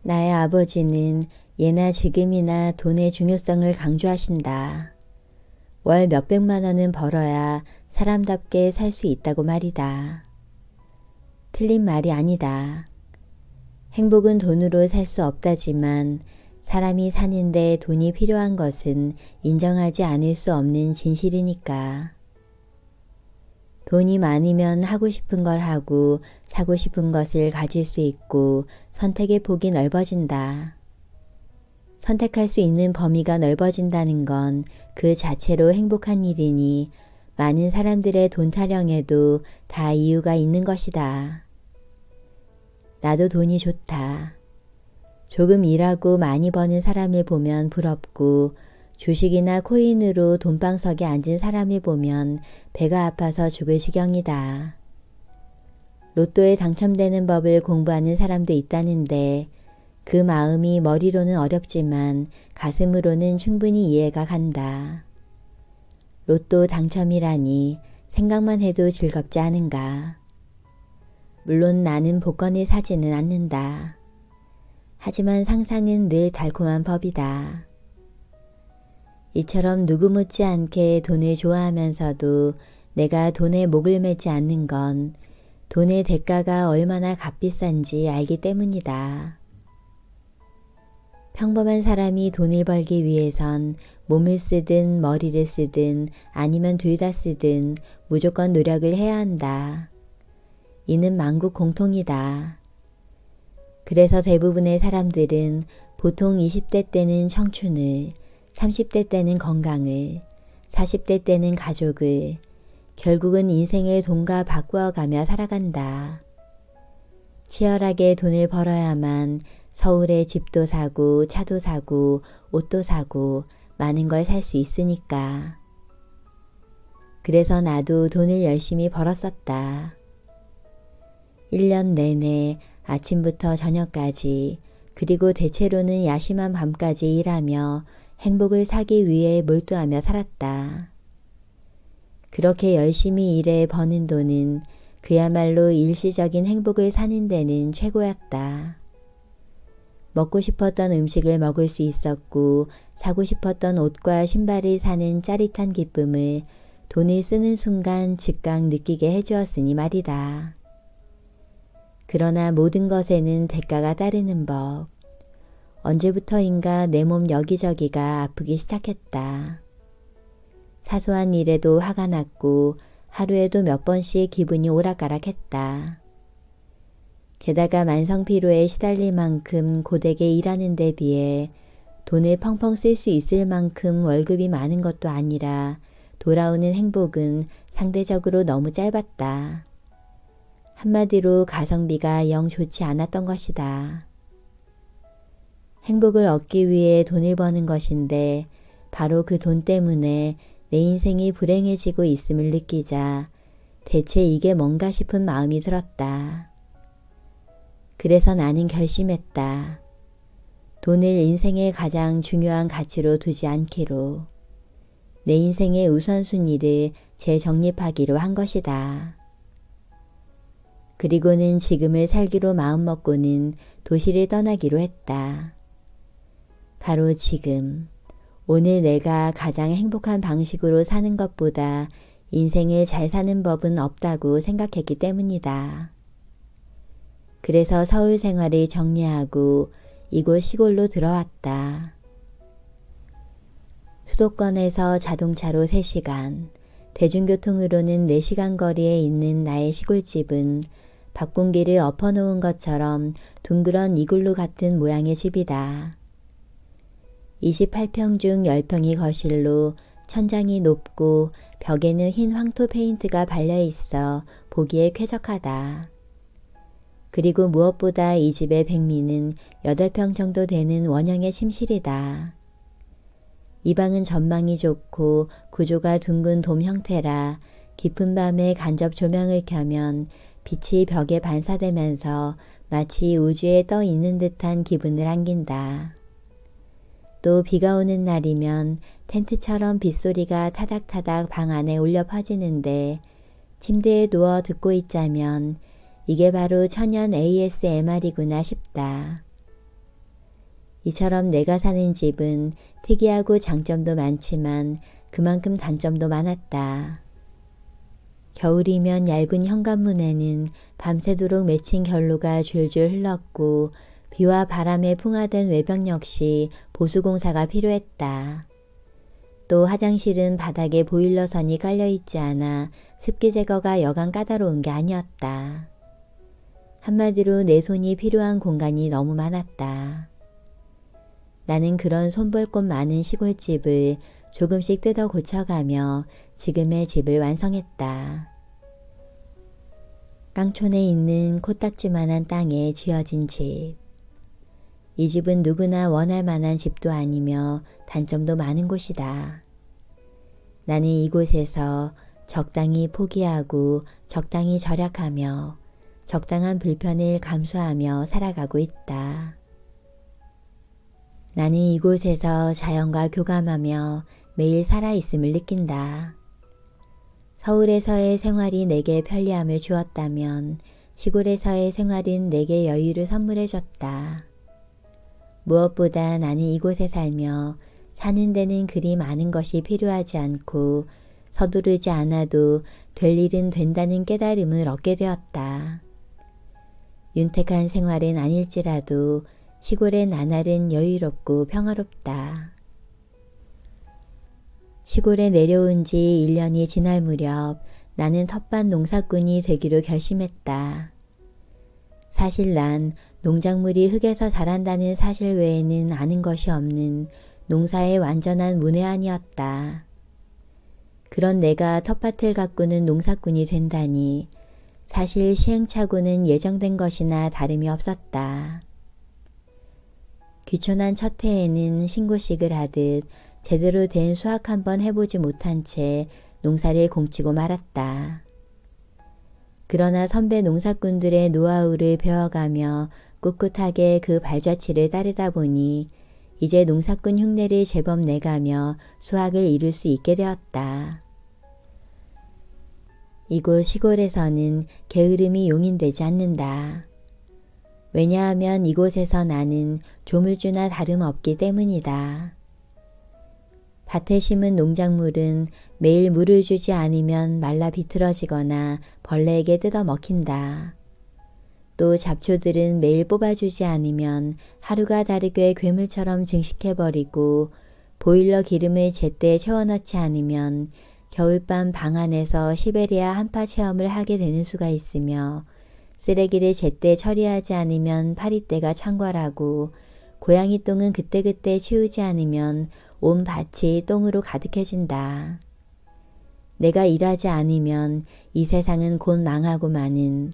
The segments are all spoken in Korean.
나의 아버지는 예나 지금이나 돈의 중요성을 강조하신다. 월 몇백만 원은 벌어야 사람답게 살 수 있다고 말이다. 틀린 말이 아니다. 행복은 돈으로 살 수 없다지만 사람이 사는데 돈이 필요한 것은 인정하지 않을 수 없는 진실이니까. 돈이 많으면 하고 싶은 걸 하고 사고 싶은 것을 가질 수 있고 선택의 폭이 넓어진다. 선택할 수 있는 범위가 넓어진다는 건 그 자체로 행복한 일이니 많은 사람들의 돈 타령에도 다 이유가 있는 것이다. 나도 돈이 좋다. 조금 일하고 많이 버는 사람을 보면 부럽고 주식이나 코인으로 돈방석에 앉은 사람을 보면 배가 아파서 죽을 지경이다. 로또에 당첨되는 법을 공부하는 사람도 있다는데 그 마음이 머리로는 어렵지만 가슴으로는 충분히 이해가 간다. 로또 당첨이라니 생각만 해도 즐겁지 않은가. 물론 나는 복권을 사지는 않는다. 하지만 상상은 늘 달콤한 법이다. 이처럼 누구 못지않게 돈을 좋아하면서도 내가 돈에 목을 매지 않는 건 돈의 대가가 얼마나 값비싼지 알기 때문이다. 평범한 사람이 돈을 벌기 위해선 몸을 쓰든 머리를 쓰든 아니면 둘 다 쓰든 무조건 노력을 해야 한다. 이는 만국 공통이다. 그래서 대부분의 사람들은 보통 20대 때는 청춘을, 30대 때는 건강을, 40대 때는 가족을, 결국은 인생을 돈과 바꾸어가며 살아간다. 치열하게 돈을 벌어야만 서울에 집도 사고 차도 사고 옷도 사고 많은 걸 살 수 있으니까. 그래서 나도 돈을 열심히 벌었었다. 1년 내내 아침부터 저녁까지 그리고 대체로는 야심한 밤까지 일하며 행복을 사기 위해 몰두하며 살았다. 그렇게 열심히 일해 버는 돈은 그야말로 일시적인 행복을 사는 데는 최고였다. 먹고 싶었던 음식을 먹을 수 있었고 사고 싶었던 옷과 신발을 사는 짜릿한 기쁨을 돈을 쓰는 순간 즉각 느끼게 해주었으니 말이다. 그러나 모든 것에는 대가가 따르는 법. 언제부터인가 내 몸 여기저기가 아프기 시작했다. 사소한 일에도 화가 났고 하루에도 몇 번씩 기분이 오락가락했다. 게다가 만성피로에 시달릴 만큼 고되게 일하는 데 비해 돈을 펑펑 쓸 수 있을 만큼 월급이 많은 것도 아니라 돌아오는 행복은 상대적으로 너무 짧았다. 한마디로 가성비가 영 좋지 않았던 것이다. 행복을 얻기 위해 돈을 버는 것인데 바로 그 돈 때문에 내 인생이 불행해지고 있음을 느끼자 대체 이게 뭔가 싶은 마음이 들었다. 그래서 나는 결심했다. 돈을 인생의 가장 중요한 가치로 두지 않기로, 내 인생의 우선순위를 재정립하기로 한 것이다. 그리고는 지금을 살기로 마음먹고는 도시를 떠나기로 했다. 바로 지금, 오늘 내가 가장 행복한 방식으로 사는 것보다 인생을 잘 사는 법은 없다고 생각했기 때문이다. 그래서 서울 생활을 정리하고 이곳 시골로 들어왔다. 수도권에서 자동차로 3시간, 대중교통으로는 4시간 거리에 있는 나의 시골집은 밭공기를 엎어놓은 것처럼 둥그런 이글루 같은 모양의 집이다. 28평 중 10평이 거실로 천장이 높고 벽에는 흰 황토 페인트가 발려있어 보기에 쾌적하다. 그리고 무엇보다 이 집의 백미는 8평 정도 되는 원형의 침실이다. 이 방은 전망이 좋고 구조가 둥근 돔 형태라 깊은 밤에 간접 조명을 켜면 빛이 벽에 반사되면서 마치 우주에 떠 있는 듯한 기분을 안긴다. 또 비가 오는 날이면 텐트처럼 빗소리가 타닥타닥 방 안에 울려 퍼지는데 침대에 누워 듣고 있자면 이게 바로 천연 ASMR이구나 싶다. 이처럼 내가 사는 집은 특이하고 장점도 많지만 그만큼 단점도 많았다. 겨울이면 얇은 현관문에는 밤새도록 맺힌 결로가 줄줄 흘렀고 비와 바람에 풍화된 외벽 역시 보수공사가 필요했다. 또 화장실은 바닥에 보일러선이 깔려있지 않아 습기 제거가 여간 까다로운 게 아니었다. 한마디로 내 손이 필요한 공간이 너무 많았다. 나는 그런 손볼 곳 많은 시골집을 조금씩 뜯어 고쳐가며 지금의 집을 완성했다. 깡촌에 있는 코딱지만한 땅에 지어진 집. 이 집은 누구나 원할 만한 집도 아니며 단점도 많은 곳이다. 나는 이곳에서 적당히 포기하고 적당히 절약하며 적당한 불편을 감수하며 살아가고 있다. 나는 이곳에서 자연과 교감하며 매일 살아있음을 느낀다. 서울에서의 생활이 내게 편리함을 주었다면 시골에서의 생활은 내게 여유를 선물해줬다. 무엇보다 나는 이곳에 살며 사는 데는 그리 많은 것이 필요하지 않고 서두르지 않아도 될 일은 된다는 깨달음을 얻게 되었다. 윤택한 생활은 아닐지라도 시골의 나날은 여유롭고 평화롭다. 시골에 내려온 지 1년이 지날 무렵 나는 텃밭 농사꾼이 되기로 결심했다. 사실 난 농작물이 흙에서 자란다는 사실 외에는 아는 것이 없는 농사의 완전한 문외한이었다. 그런 내가 텃밭을 가꾸는 농사꾼이 된다니 사실 시행착오는 예정된 것이나 다름이 없었다. 귀촌한 첫 해에는 신고식을 하듯 제대로 된 수확 한번 해보지 못한 채 농사를 공치고 말았다. 그러나 선배 농사꾼들의 노하우를 배워가며 꿋꿋하게 그 발자취를 따르다 보니 이제 농사꾼 흉내를 제법 내가며 수확을 이룰 수 있게 되었다. 이곳 시골에서는 게으름이 용인되지 않는다. 왜냐하면 이곳에서 나는 조물주나 다름없기 때문이다. 밭에 심은 농작물은 매일 물을 주지 않으면 말라 비틀어지거나 벌레에게 뜯어 먹힌다. 또 잡초들은 매일 뽑아주지 않으면 하루가 다르게 괴물처럼 증식해버리고 보일러 기름을 제때 채워넣지 않으면 겨울밤 방 안에서 시베리아 한파 체험을 하게 되는 수가 있으며 쓰레기를 제때 처리하지 않으면 파리떼가 창궐하고 고양이 똥은 그때그때 치우지 않으면 온 밭이 똥으로 가득해진다. 내가 일하지 않으면 이 세상은 곧 망하고 마는,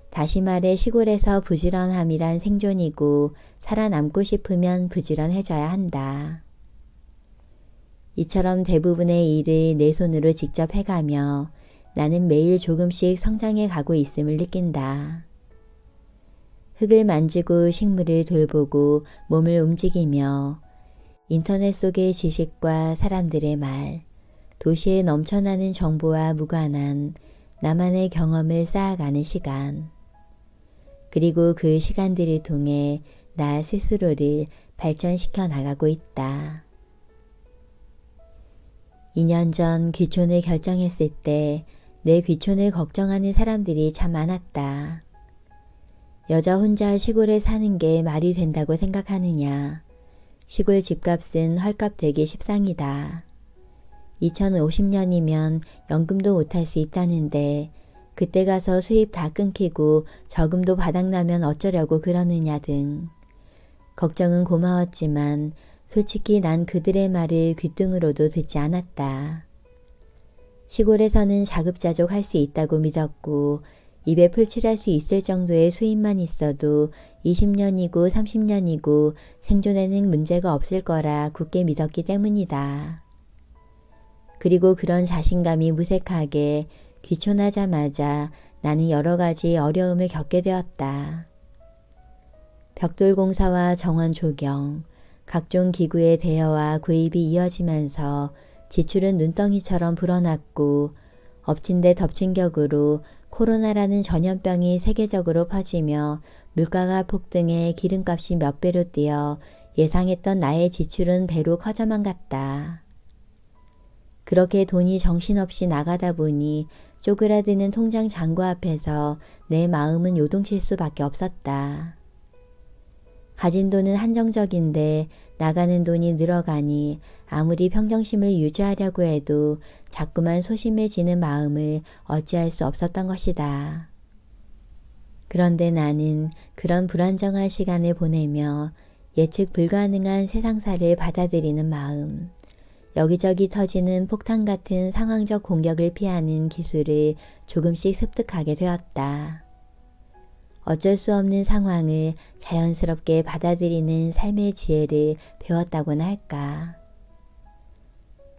다시 말해 시골에서 부지런함이란 생존이고 살아남고 싶으면 부지런해져야 한다. 이처럼 대부분의 일을 내 손으로 직접 해가며 나는 매일 조금씩 성장해 가고 있음을 느낀다. 흙을 만지고 식물을 돌보고 몸을 움직이며 인터넷 속의 지식과 사람들의 말, 도시에 넘쳐나는 정보와 무관한 나만의 경험을 쌓아가는 시간. 그리고 그 시간들을 통해 나 스스로를 발전시켜 나가고 있다. 2년 전 귀촌을 결정했을 때 내 귀촌을 걱정하는 사람들이 참 많았다. 여자 혼자 시골에 사는 게 말이 된다고 생각하느냐. 시골 집값은 헐값 되기 십상이다. 2050년이면 연금도 못할 수 있다는데 그때 가서 수입 다 끊기고 저금도 바닥나면 어쩌려고 그러느냐 등. 걱정은 고마웠지만 솔직히 난 그들의 말을 귓등으로도 듣지 않았다. 시골에서는 자급자족 할 수 있다고 믿었고 입에 풀칠할 수 있을 정도의 수입만 있어도 20년이고 30년이고 생존에는 문제가 없을 거라 굳게 믿었기 때문이다. 그리고 그런 자신감이 무색하게 귀촌하자마자 나는 여러 가지 어려움을 겪게 되었다. 벽돌공사와 정원 조경, 각종 기구의 대여와 구입이 이어지면서 지출은 눈덩이처럼 불어났고 엎친 데 덮친 격으로 코로나라는 전염병이 세계적으로 퍼지며 물가가 폭등해 기름값이 몇 배로 뛰어 예상했던 나의 지출은 배로 커져만 갔다. 그렇게 돈이 정신없이 나가다 보니 쪼그라드는 통장 잔고 앞에서 내 마음은 요동칠 수밖에 없었다. 가진 돈은 한정적인데 나가는 돈이 늘어가니 아무리 평정심을 유지하려고 해도 자꾸만 소심해지는 마음을 어찌할 수 없었던 것이다. 그런데 나는 그런 불안정한 시간을 보내며 예측 불가능한 세상사를 받아들이는 마음, 여기저기 터지는 폭탄 같은 상황적 공격을 피하는 기술을 조금씩 습득하게 되었다. 어쩔 수 없는 상황을 자연스럽게 받아들이는 삶의 지혜를 배웠다고나 할까.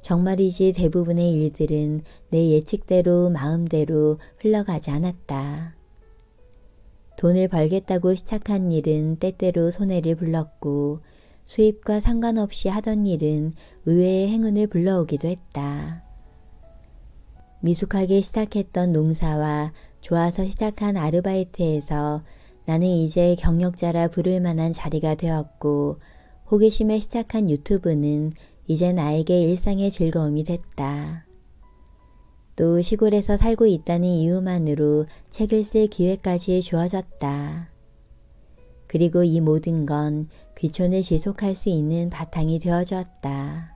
정말이지 대부분의 일들은 내 예측대로 마음대로 흘러가지 않았다. 돈을 벌겠다고 시작한 일은 때때로 손해를 불렀고 수입과 상관없이 하던 일은 의외의 행운을 불러오기도 했다. 미숙하게 시작했던 농사와 좋아서 시작한 아르바이트에서 나는 이제 경력자라 부를 만한 자리가 되었고 호기심에 시작한 유튜브는 이제 나에게 일상의 즐거움이 됐다. 또 시골에서 살고 있다는 이유만으로 책을 쓸 기회까지 주어졌다. 그리고 이 모든 건 귀촌을 지속할 수 있는 바탕이 되어주었다.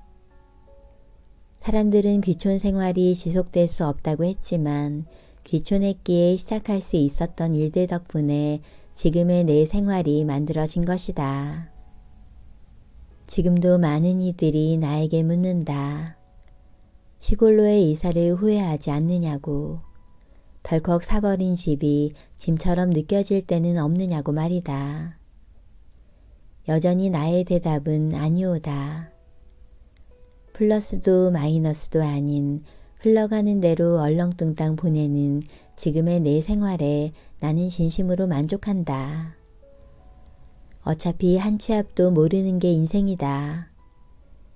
사람들은 귀촌 생활이 지속될 수 없다고 했지만 귀촌했기에 시작할 수 있었던 일들 덕분에 지금의 내 생활이 만들어진 것이다. 지금도 많은 이들이 나에게 묻는다. 시골로의 이사를 후회하지 않느냐고. 덜컥 사버린 집이 짐처럼 느껴질 때는 없느냐고 말이다. 여전히 나의 대답은 아니오다. 플러스도 마이너스도 아닌 흘러가는 대로 얼렁뚱땅 보내는 지금의 내 생활에 나는 진심으로 만족한다. 어차피 한 치 앞도 모르는 게 인생이다.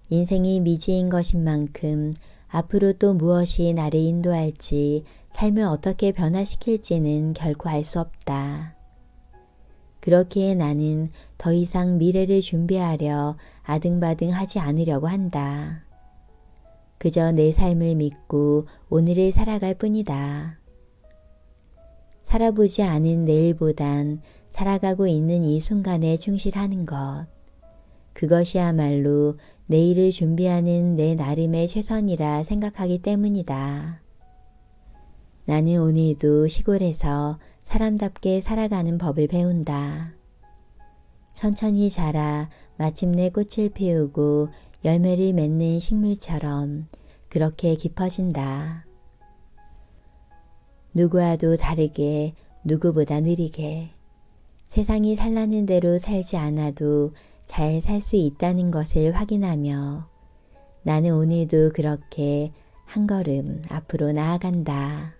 인생이 미지인 것인 만큼 앞으로 또 무엇이 나를 인도할지 삶을 어떻게 변화시킬지는 결코 알 수 없다. 그렇기에 나는 더 이상 미래를 준비하려 아등바등 하지 않으려고 한다. 그저 내 삶을 믿고 오늘을 살아갈 뿐이다. 살아보지 않은 내일보단 살아가고 있는 이 순간에 충실하는 것. 그것이야말로 내일을 준비하는 내 나름의 최선이라 생각하기 때문이다. 나는 오늘도 시골에서 사람답게 살아가는 법을 배운다. 천천히 자라 마침내 꽃을 피우고 열매를 맺는 식물처럼 그렇게 깊어진다. 누구와도 다르게 누구보다 느리게 세상이 살라는 대로 살지 않아도 잘 살 수 있다는 것을 확인하며 나는 오늘도 그렇게 한 걸음 앞으로 나아간다.